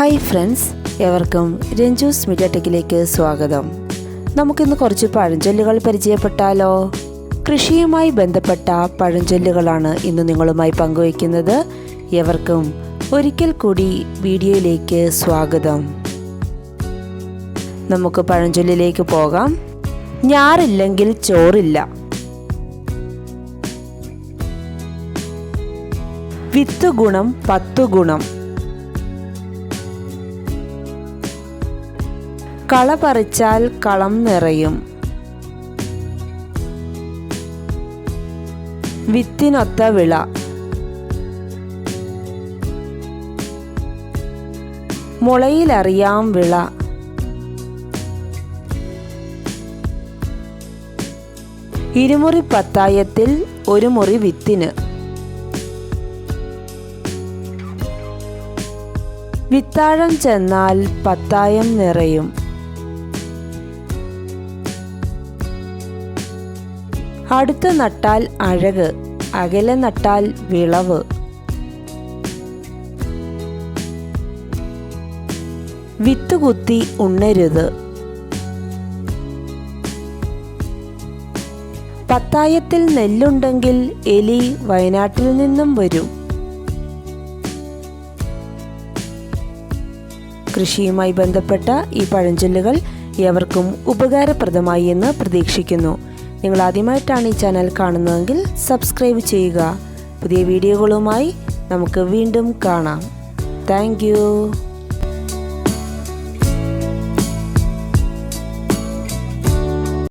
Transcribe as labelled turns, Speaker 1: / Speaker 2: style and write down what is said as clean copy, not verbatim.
Speaker 1: Hi friends, എവർക്കും Ranju's media ടെക്കിലേക്ക് സ്വാഗതം. നമുക്കിന്ന് കുറച്ച് പഴഞ്ചൊല്ലുകൾ പരിചയപ്പെട്ടാലോ? കൃഷിയുമായി ബന്ധപ്പെട്ട പഴഞ്ചൊല്ലുകളാണ് ഇന്ന് നിങ്ങളുമായി പങ്കുവയ്ക്കുന്നത്. എവർക്കും ഒരിക്കൽ കൂടി വീഡിയോയിലേക്ക് സ്വാഗതം. നമുക്ക് പഴഞ്ചൊല്ലിലേക്ക് പോകാം. ഞാറില്ലെങ്കിൽ ചോറില്ല. വിത്ത് ഗുണം 10 ഗുണം. കള പറിച്ചാൽ കളം നിറയും. വിത്തിനൊത്ത വിള. മുളയിലറിയാം വിള. ഇരുമുറി പത്തായത്തിൽ ഒരു മുറി വിത്തിന്. വിത്താഴം ചെന്നാൽ പത്തായം നിറയും. അടുത്ത് നട്ടാൽ അഴക്, അകലെ നട്ടാൽ വിളവ്. വിത്ത് കുത്തി ഉണ്ണരുത്. പത്തായത്തിൽ നെല്ലുണ്ടെങ്കിൽ എലി വയനാട്ടിൽ നിന്നും വരും. കൃഷിയുമായി ബന്ധപ്പെട്ട ഈ പഴഞ്ചൊല്ലുകൾ ഏവർക്കും ഉപകാരപ്രദമായി എന്ന് പ്രതീക്ഷിക്കുന്നു. നിങ്ങൾ ആദ്യമായിട്ടാണ് ഈ ചാനൽ കാണുന്നതെങ്കിൽ സബ്സ്ക്രൈബ് ചെയ്യുക. പുതിയ വീഡിയോകളുമായി നമുക്ക് വീണ്ടും കാണാം. Thank you.